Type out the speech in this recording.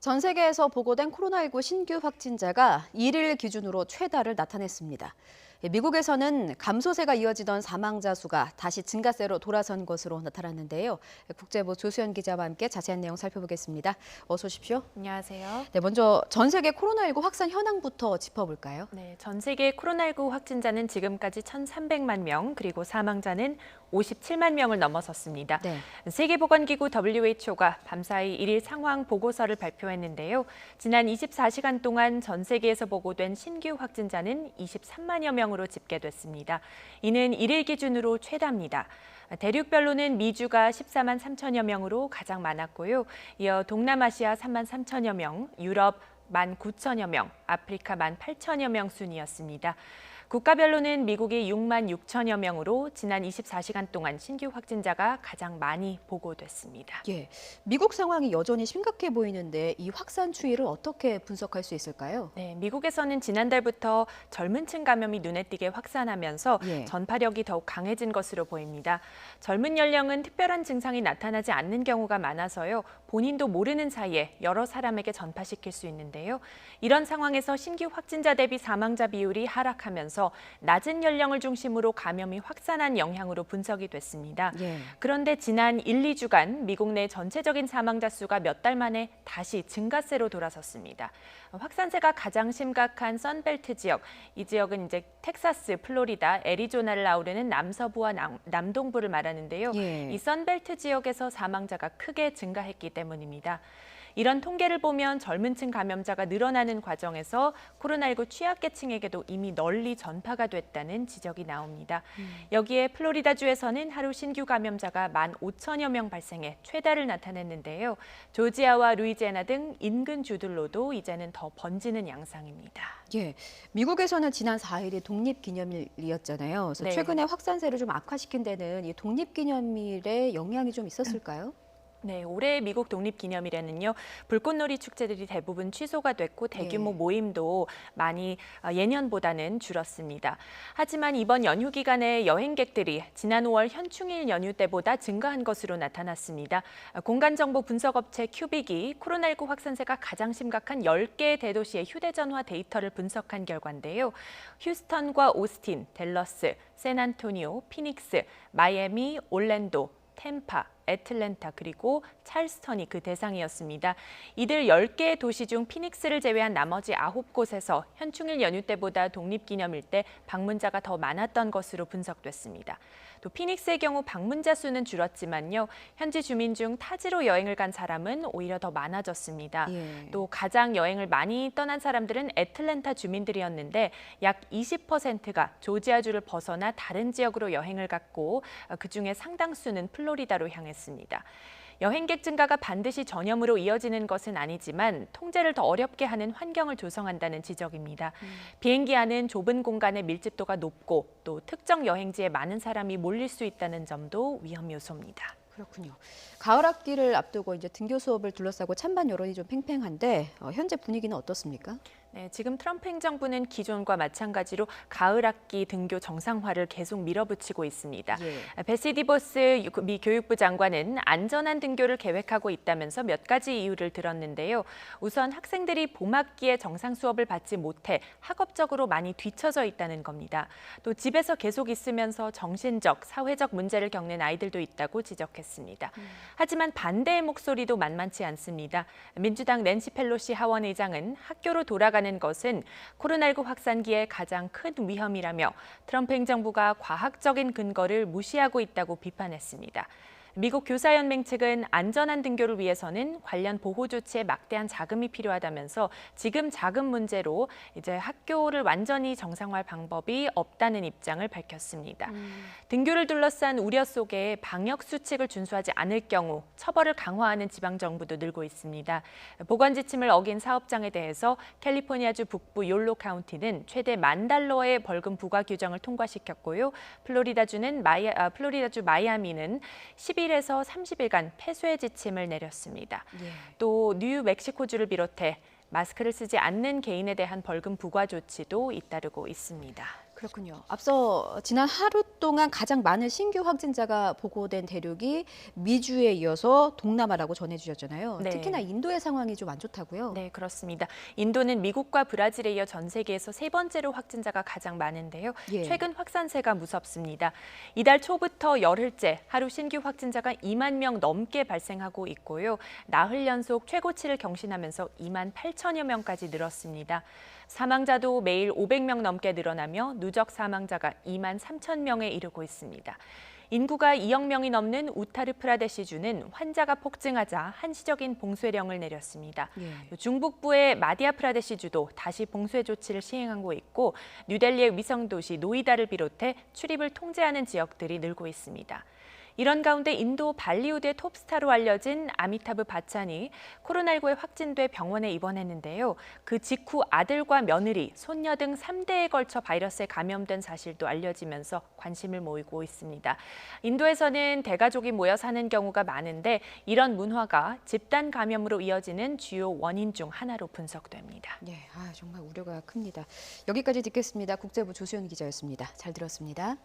전 세계에서 보고된 코로나19 신규 확진자가 1일 기준으로 최다를 나타냈습니다. 미국에서는 감소세가 이어지던 사망자 수가 다시 증가세로 돌아선 것으로 나타났는데요. 국제부 조수연 기자와 함께 자세한 내용 살펴보겠습니다. 어서 오십시오. 안녕하세요. 네, 먼저 전 세계 코로나19 확산 현황부터 짚어볼까요? 네, 전 세계 코로나19 확진자는 지금까지 1,300만 명, 그리고 사망자는 57만 명을 넘어섰습니다. 네. 세계보건기구 WHO가 밤사이 1일 상황 보고서를 발표했는데요. 지난 24시간 동안 전 세계에서 보고된 신규 확진자는 23만여 명으로 집계됐습니다. 이는 1일 기준으로 최다입니다. 대륙별로는 미주가 14만 3천여 명으로 가장 많았고요. 이어 동남아시아 3만 3천여 명, 유럽 1만 9천여 명, 아프리카 1만 8천여 명 순이었습니다. 국가별로는 미국이 6만 6천여 명으로 지난 24시간 동안 신규 확진자가 가장 많이 보고됐습니다. 예, 미국 상황이 여전히 심각해 보이는데 이 확산 추이를 어떻게 분석할 수 있을까요? 네, 미국에서는 지난달부터 젊은 층 감염이 눈에 띄게 확산하면서 예. 전파력이 더욱 강해진 것으로 보입니다. 젊은 연령은 특별한 증상이 나타나지 않는 경우가 많아서요. 본인도 모르는 사이에 여러 사람에게 전파시킬 수 있는데요. 이런 상황에서 신규 확진자 대비 사망자 비율이 하락하면서 낮은 연령을 중심으로 감염이 확산한 영향으로 분석이 됐습니다. 예. 그런데 지난 1, 2주간 미국 내 전체적인 사망자 수가 몇 달 만에 다시 증가세로 돌아섰습니다. 확산세가 가장 심각한 선벨트 지역, 이 지역은 이제 텍사스, 플로리다, 애리조나를 아우르는 남서부와 남동부를 말하는데요. 예. 이 선벨트 지역에서 사망자가 크게 증가했기 때문입니다. 이런 통계를 보면 젊은 층 감염자가 늘어나는 과정에서 코로나19 취약계층에게도 이미 널리 전파가 됐다는 지적이 나옵니다. 여기에 플로리다주에서는 하루 신규 감염자가 1만 5천여 명 발생해 최다를 나타냈는데요. 조지아와 루이지애나 등 인근 주들로도 이제는 더 번지는 양상입니다. 예, 미국에서는 지난 4일이 독립기념일이었잖아요. 그래서 네. 최근에 확산세를 좀 악화시킨 데는 이 독립기념일에 영향이 좀 있었을까요? 네, 올해 미국 독립기념일에는요, 불꽃놀이 축제들이 대부분 취소가 됐고 대규모 모임도 많이 예년보다는 줄었습니다. 하지만 이번 연휴 기간에 여행객들이 지난 5월 현충일 연휴 때보다 증가한 것으로 나타났습니다. 공간정보 분석업체 큐빅이 코로나19 확산세가 가장 심각한 10개 대도시의 휴대전화 데이터를 분석한 결과인데요. 휴스턴과 오스틴, 댈러스, 샌안토니오, 피닉스, 마이애미, 올랜도, 템파, 애틀랜타 그리고 찰스턴이 그 대상이었습니다. 이들 10개의 도시 중 피닉스를 제외한 나머지 9곳에서 현충일 연휴 때보다 독립기념일 때 방문자가 더 많았던 것으로 분석됐습니다. 또 피닉스의 경우 방문자 수는 줄었지만요. 현지 주민 중 타지로 여행을 간 사람은 오히려 더 많아졌습니다. 예. 또 가장 여행을 많이 떠난 사람들은 애틀랜타 주민들이었는데 약 20%가 조지아주를 벗어나 다른 지역으로 여행을 갔고 그중에 상당수는 플로리다로 향했습니다. 여행객 증가가 반드시 전염으로 이어지는 것은 아니지만 통제를 더 어렵게 하는 환경을 조성한다는 지적입니다. 비행기 안은 좁은 공간의 밀집도가 높고 또 특정 여행지에 많은 사람이 몰릴 수 있다는 점도 위험 요소입니다. 그렇군요. 가을 학기를 앞두고 이제 등교 수업을 둘러싸고 찬반 여론이 좀 팽팽한데 현재 분위기는 어떻습니까? 네, 지금 트럼프 행정부는 기존과 마찬가지로 가을 학기 등교 정상화를 계속 밀어붙이고 있습니다. 베시 디보스 미 교육부 장관은 안전한 등교를 계획하고 있다면서 몇 가지 이유를 들었는데요. 우선 학생들이 봄 학기에 정상 수업을 받지 못해 학업적으로 많이 뒤처져 있다는 겁니다. 또 집에서 계속 있으면서 정신적, 사회적 문제를 겪는 아이들도 있다고 지적했습니다. 하지만 반대의 목소리도 만만치 않습니다. 민주당 낸시 펠로시 하원 의장은 학교로 돌아가는 것은 코로나19 확산기에 가장 큰 위험이라며 트럼프 행정부가 과학적인 근거를 무시하고 있다고 비판했습니다. 미국 교사연맹 측은 안전한 등교를 위해서는 관련 보호 조치에 막대한 자금이 필요하다면서 지금 자금 문제로 이제 학교를 완전히 정상화할 방법이 없다는 입장을 밝혔습니다. 등교를 둘러싼 우려 속에 방역 수칙을 준수하지 않을 경우 처벌을 강화하는 지방 정부도 늘고 있습니다. 보건 지침을 어긴 사업장에 대해서 캘리포니아주 북부 욜로 카운티는 최대 $10,000의 벌금 부과 규정을 통과시켰고요. 플로리다주 마이애미는 10일에서 30일간 폐쇄 지침을 내렸습니다. 또 뉴멕시코주를 비롯해 마스크를 쓰지 않는 개인에 대한 벌금 부과 조치도 잇따르고 있습니다. 그렇군요. 앞서 지난 하루 동안 가장 많은 신규 확진자가 보고된 대륙이 미주에 이어서 동남아라고 전해주셨잖아요. 네. 특히나 인도의 상황이 좀 안 좋다고요? 네, 그렇습니다. 인도는 미국과 브라질에 이어 전 세계에서 세 번째로 확진자가 가장 많은데요. 예. 최근 확산세가 무섭습니다. 이달 초부터 열흘째 하루 신규 확진자가 2만 명 넘게 발생하고 있고요. 나흘 연속 최고치를 경신하면서 2만 8천여 명까지 늘었습니다. 사망자도 매일 500명 넘게 늘어나며 누적 사망자가 2만 3천 명에 이르고 있습니다. 인구가 2억 명이 넘는 우타르프라데시주는 환자가 폭증하자 한시적인 봉쇄령을 내렸습니다. 예. 중북부의 마디아프라데시주도 다시 봉쇄 조치를 시행하고 있고 뉴델리의 위성도시 노이다를 비롯해 출입을 통제하는 지역들이 늘고 있습니다. 이런 가운데 인도 발리우드의 톱스타로 알려진 아미타브 바찬이 코로나19에 확진돼 병원에 입원했는데요. 그 직후 아들과 며느리, 손녀 등 3대에 걸쳐 바이러스에 감염된 사실도 알려지면서 관심을 모이고 있습니다. 인도에서는 대가족이 모여 사는 경우가 많은데 이런 문화가 집단 감염으로 이어지는 주요 원인 중 하나로 분석됩니다. 정말 우려가 큽니다. 여기까지 듣겠습니다. 국제부 조수연 기자였습니다. 잘 들었습니다.